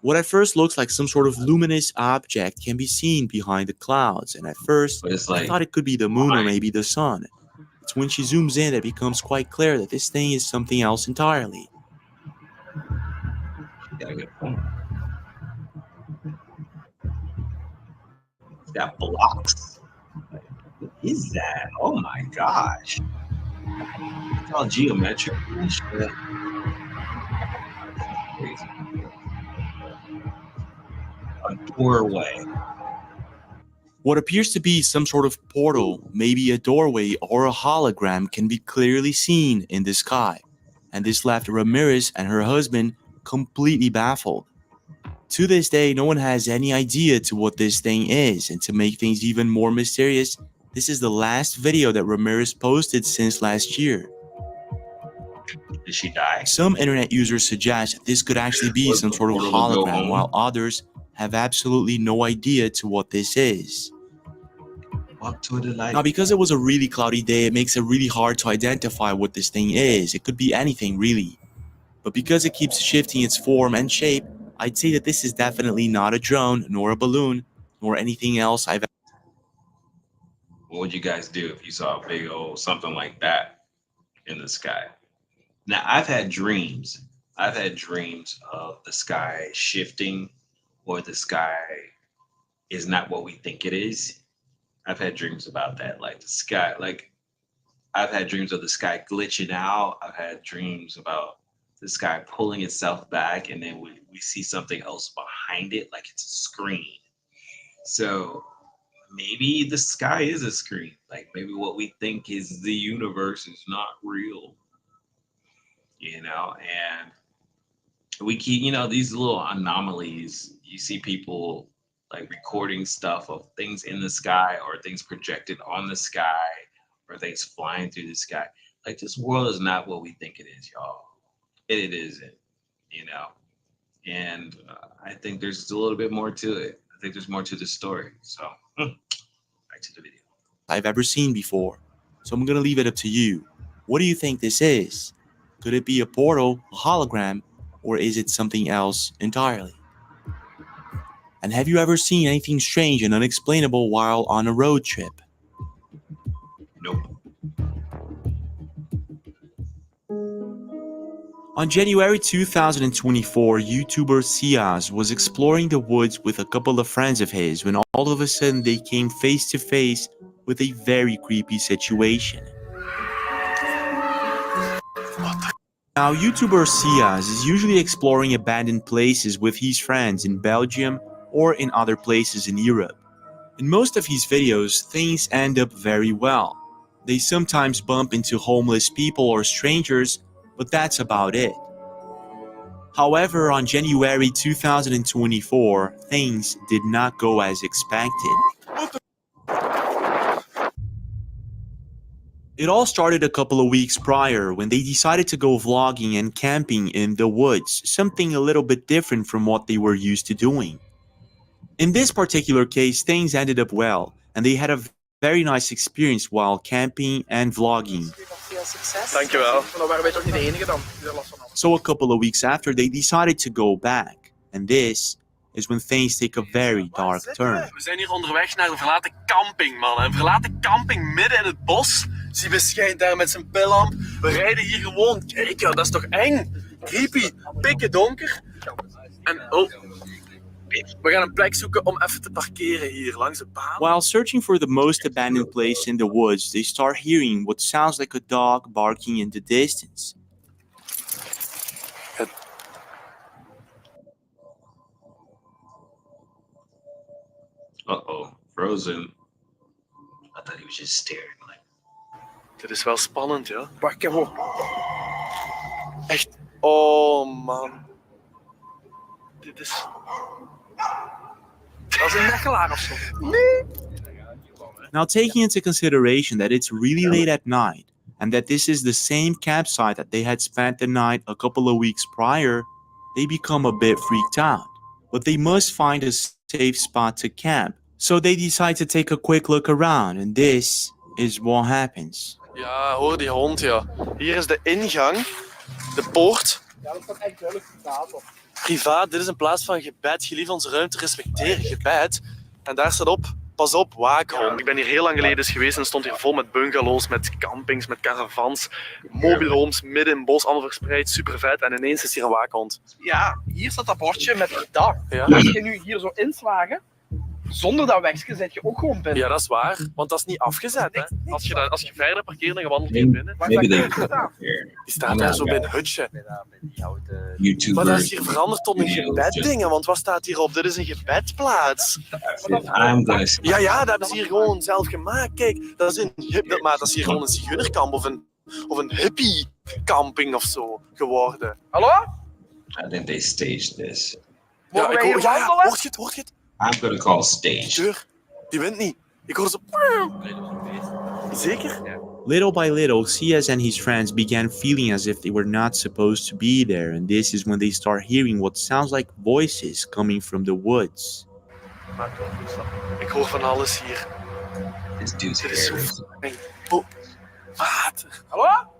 Speaker 10: What at first looks like some sort of luminous object can be seen behind the clouds, and at first I thought it could be the moon or maybe the sun. It's when she zooms in that it becomes quite clear that this thing is something else entirely.
Speaker 1: It's got blocks. is that? Oh my gosh. It's all geometric and shit. Crazy. A doorway.
Speaker 10: What appears to be some sort of portal, maybe a doorway or a hologram, can be clearly seen in the sky. And this left Ramirez and her husband completely baffled. To this day, no one has any idea to what this thing is, and to make things even more mysterious, this is the last video that Ramirez posted since last year.
Speaker 1: Did she die?
Speaker 10: Some internet users suggest that this could actually be some sort of hologram, while others have absolutely no idea to what this is.
Speaker 1: Walk to the light.
Speaker 10: Now, because it was a really cloudy day, it makes it really hard to identify what this thing is. It could be anything, really. But because it keeps shifting its form and shape, I'd say that this is definitely not a drone, nor a balloon, nor anything else I've ever.
Speaker 1: What would you guys do if you saw a big old something like that in the sky? Now, I've had dreams. I've had dreams of the sky shifting, or the sky is not what we think it is. I've had dreams about that, like the sky, like I've had dreams of the sky glitching out. I've had dreams about the sky pulling itself back, and then we see something else behind it, like it's a screen. So maybe the sky is a screen. Like maybe what we think is the universe is not real. You know, and we keep, you know, these little anomalies. You see people like recording stuff of things in the sky, or things projected on the sky, or things flying through the sky. Like this world is not what we think it is, y'all. It isn't, you know. And I think there's a little bit more to it. I think there's more to the story. So back to the video.
Speaker 10: I've ever seen before. So I'm gonna leave it up to you. What do you think this is? Could it be a portal, a hologram, or is it something else entirely? And have you ever seen anything strange and unexplainable while on a road trip?
Speaker 1: Nope.
Speaker 10: On January 2024, YouTuber Ciaz was exploring the woods with a couple of friends of his when all of a sudden they came face to face with a very creepy situation. Now, YouTuber Ciaz is usually exploring abandoned places with his friends in Belgium or in other places in Europe. In most of his videos, things end up very well. They sometimes bump into homeless people or strangers, but that's about it. However, on January 2024, things did not go as expected. It all started a couple of weeks prior when they decided to go vlogging and camping in the woods, something a little bit different from what they were used to doing. In this particular case, things ended up well, and they had a very nice experience while camping and vlogging.
Speaker 16: Dankjewel. Dan waren wij toch niet de enige dan die er last van hadden.
Speaker 10: So a couple of weeks after, they decided to go back, and this is when things take a very dark turn.
Speaker 16: We zijn hier onderweg naar de verlaten camping, man. Een verlaten camping midden in het bos. Zie, we schijnt daar met zijn pillamp. We rijden hier gewoon. Kijk, ja, dat is toch eng? Creepy, pikken donker. En oh, we gaan een plek zoeken om even te parkeren hier langs de baan.
Speaker 10: While searching for the most abandoned place in the woods, they start hearing what sounds like a dog barking in the distance.
Speaker 1: Uh-oh, Frozen. I thought he was just staring. Like.
Speaker 16: Dit is wel spannend, ja. Wacht, ik heb ook. Echt. Oh, man. Dit is... Dat is een mechelaar of zo. Nee.
Speaker 10: Now, taking into consideration that it's really late at night, and that this is the same campsite that they had spent the night a couple of weeks prior, they become a bit freaked out. But they must find a safe spot to camp. So they decide to take a quick look around, and this is what happens.
Speaker 16: Ja, hoor die hond, ja. Hier is de ingang, de poort.
Speaker 11: Ja, dat staat echt duidelijk privaat op.
Speaker 16: Privaat, dit is een plaats van gebed. Gelieve onze ruimte respecteren, gebed. En daar staat op, pas op, waakhond. Ik ben hier heel lang geleden eens geweest en stond hier vol met bungalows, met campings, met caravans, mobile homes, midden in het bos, allemaal verspreid, super vet. En ineens is hier een waakhond.
Speaker 11: Ja, hier staat dat bordje met het dak.
Speaker 16: Ja.
Speaker 11: Als je nu hier zo inslagen,
Speaker 17: Zonder dat wegje zet je ook gewoon binnen.
Speaker 16: Ja, dat is waar, want dat is niet afgezet. Hè? Als je verder parkeert, dan wandelt je binnen.
Speaker 1: Maybe they
Speaker 16: Die staat daar zo bij een hutje.
Speaker 1: YouTubers.
Speaker 16: Maar dat is hier veranderd tot een gebeddingen, want wat staat hierop? Dit is een gebedplaats. Ja, dat hebben ze hier gewoon zelf gemaakt. Kijk, dat is dat is hier gewoon een zigeunerkamp of een hippie-camping of zo geworden.
Speaker 17: Hallo?
Speaker 1: I think they staged this.
Speaker 17: Mogen wij hier wandelen?
Speaker 16: Hoort je het?
Speaker 1: I'm gonna call stage.
Speaker 16: Deur, die wint niet. Ik hoor zo... Zeker?
Speaker 10: Little by little, Sias and his friends began feeling as if they were not supposed to be there, and this is when they start hearing what sounds like voices coming from the woods.
Speaker 16: Ik hoor van alles hier.
Speaker 1: This dude's
Speaker 16: Dit is zo
Speaker 1: hair.
Speaker 16: eng. Oh, water.
Speaker 17: Hallo?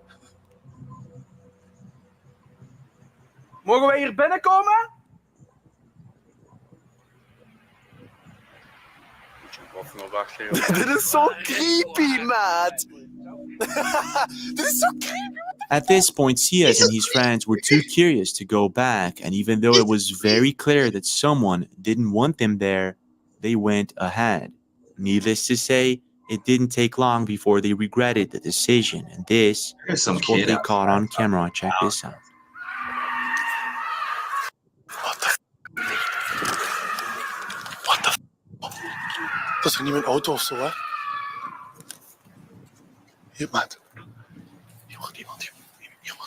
Speaker 17: Mogen wij hier binnenkomen?
Speaker 16: Dit is zo creepy, maat. Dit is zo creepy.
Speaker 10: At this point, Sias and his friends were too curious to go back, and even though it was very clear that someone didn't want them there, they went ahead. Needless to say, it didn't take long before they regretted the decision, and this is what they caught on camera. Check this out.
Speaker 16: Dat is er niet mijn auto of zo, hè? Hier, maat. Hier wordt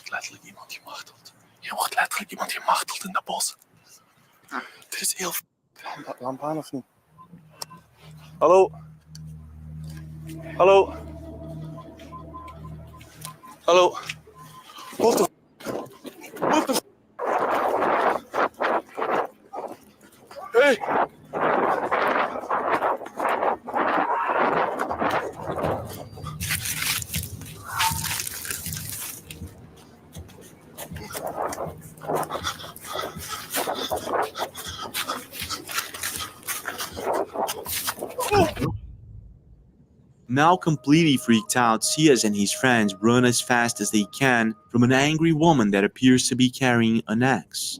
Speaker 16: letterlijk iemand gemarteld. Hier wordt letterlijk iemand gemarteld in dat bos. Dit is heel... Lamp aan of niet? Hallo? Hallo? Hallo? What the... What the... Hey!
Speaker 10: Now completely freaked out, Sias and his friends run as fast as they can from an angry woman that appears to be carrying an axe.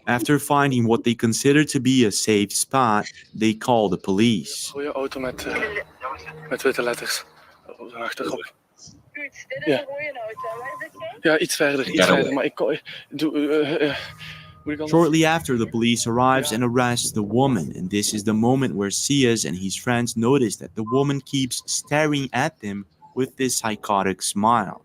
Speaker 10: After finding what they consider to be a safe spot, they call the police.
Speaker 16: Goeie auto met witte letters achterop. Ja. Ja, iets verder, maar ik doe...
Speaker 10: Shortly after, the police arrives and arrests the woman, and this is the moment where Sias and his friends notice that the woman keeps staring at them with this psychotic smile.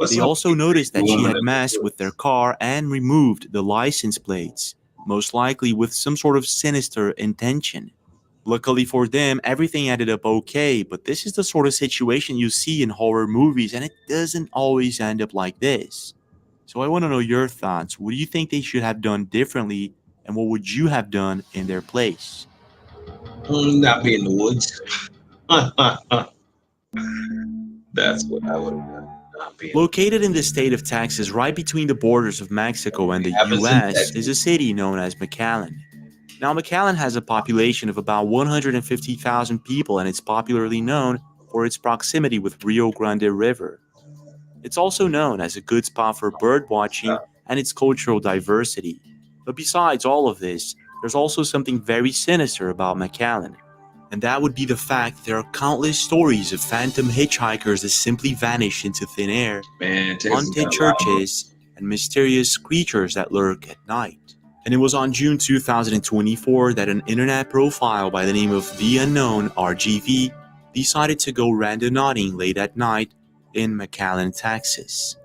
Speaker 10: They also noticed that she had messed with their car and removed the license plates, most likely with some sort of sinister intention. Luckily for them, everything ended up okay, but this is the sort of situation you see in horror movies, and it doesn't always end up like this. So I want to know your thoughts. What do you think they should have done differently, and what would you have done in their place?
Speaker 1: Not be in the woods. That's what I would have done.
Speaker 10: Located in the state of Texas, right between the borders of Mexico and the U.S., is a city known as McAllen. Now, McAllen has a population of about 150,000 people, and it's popularly known for its proximity with Rio Grande River. It's also known as a good spot for bird watching and its cultural diversity. But besides all of this, there's also something very sinister about McAllen, and that would be the fact that there are countless stories of phantom hitchhikers that simply vanish into thin air, haunted churches, and mysterious creatures that lurk at night. And it was on June 2024 that an internet profile by the name of The Unknown RGV decided to go randonauting late at night in McAllen, Texas.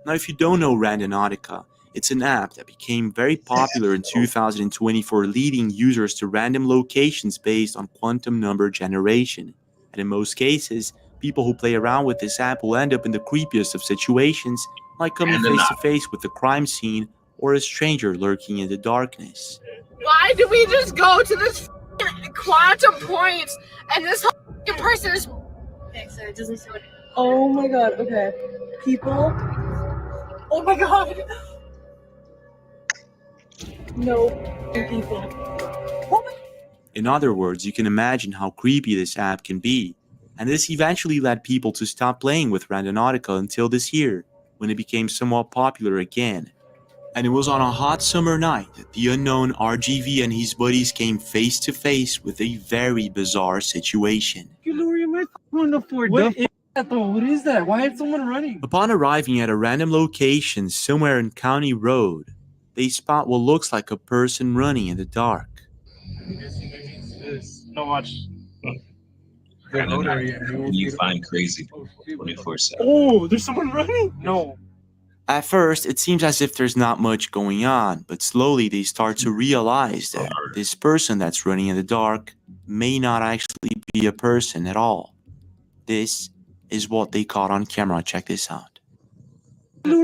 Speaker 10: Now, if you don't know Randonautica, it's an app that became very popular in 2020 for leading users to random locations based on quantum number generation. And in most cases, people who play around with this app will end up in the creepiest of situations, like coming face to face with the crime scene or a stranger lurking in the darkness.
Speaker 12: Why do we just go to this quantum point and this whole person is... Okay, so it doesn't show it.
Speaker 18: Oh my god, okay. People. Oh my god. No people. Oh my...
Speaker 10: In other words, you can imagine how creepy this app can be. And this eventually led people to stop playing with Randonautica until this year, when it became somewhat popular again. And it was on a hot summer night that the unknown RGV and his buddies came face to face with a very bizarre situation.
Speaker 17: What is that though? What is that? Why is someone running?
Speaker 10: Upon arriving at a random location somewhere in County Road, they spot what looks like a person running in the dark.
Speaker 17: No watch.
Speaker 1: You find crazy 24/7.
Speaker 17: Oh, there's someone running? No.
Speaker 10: At first, it seems as if there's not much going on, but slowly they start to realize that this person that's running in the dark may not actually be a person at all. This is what they caught on camera. Check this out.
Speaker 17: What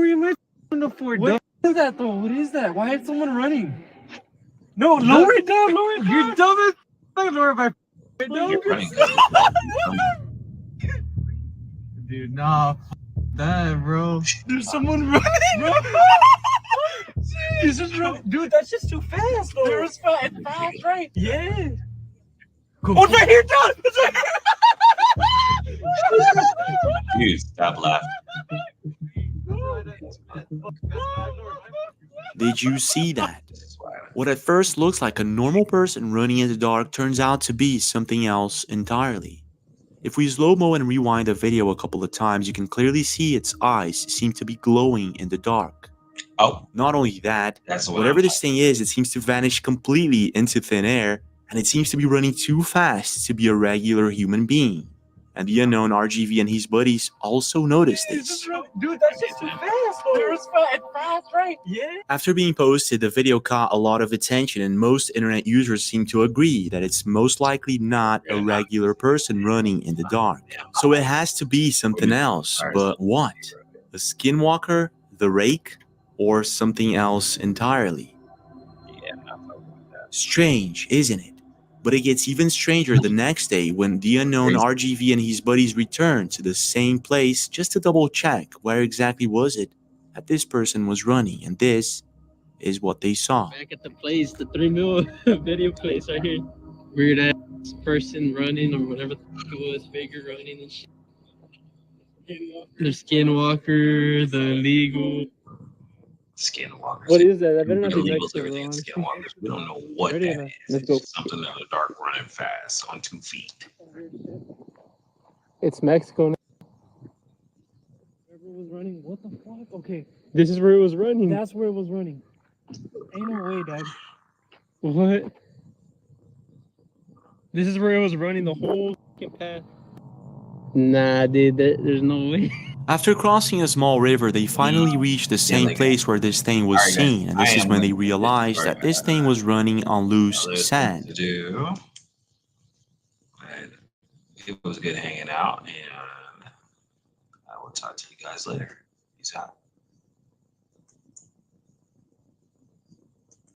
Speaker 17: is that though? What is that? Why is someone running? No, lower it down, lower it down. You're dumb as lower my Dude, nah, that, bro. There's someone running. Jesus, dude, that's just too fast, though. It's fast, right? Yeah. Go. Oh, it's right here, John. It's right here.
Speaker 1: Dude, stop laughing.
Speaker 10: Did you see that? What at first looks like a normal person running in the dark turns out to be something else entirely. If we slow-mo and rewind the video a couple of times, you can clearly see its eyes seem to be glowing in the dark.
Speaker 1: Oh.
Speaker 10: Not only that, whatever this thing is, it seems to vanish completely into thin air, and it seems to be running too fast to be a regular human being. And the unknown RGV and his buddies also noticed this.
Speaker 17: Dude, that's just too fast. It's fast, right? Yeah.
Speaker 10: After being posted, the video caught a lot of attention, and most internet users seem to agree that it's most likely not a regular person running in the dark. So it has to be something else. But what? A skinwalker, the rake, or something else entirely? Strange, isn't it? But it gets even stranger the next day when the unknown RGV and his buddies return to the same place just to double check where exactly was it that this person was running, and this is what they saw.
Speaker 19: Back at the place, the 3 mil video place right here. Weird ass person running or whatever the fuck it was, figure running and shit. The skinwalker, the illegal.
Speaker 1: Skinwalkers.
Speaker 19: What is that? I better not be
Speaker 1: Illegals,
Speaker 19: Mexican,
Speaker 1: everything
Speaker 19: bro.
Speaker 1: is skinwalkers. We don't know what
Speaker 19: Ready or
Speaker 1: that
Speaker 19: not?
Speaker 1: is.
Speaker 19: Let's
Speaker 1: It's
Speaker 19: go.
Speaker 1: just something in the dark running fast on 2 feet.
Speaker 19: It's Mexico now. Wherever it was running, what the fuck? Okay. This is where it was running. That's where it was running. Ain't no way, dog. What? This is where it was running the whole fucking path. Nah, dude, there's no way.
Speaker 10: After crossing a small river, they finally reached the same place where this thing was seen, and this is when they realized that this thing was running on loose sand.
Speaker 1: It was good hanging out, and I will talk to you guys later. Peace out.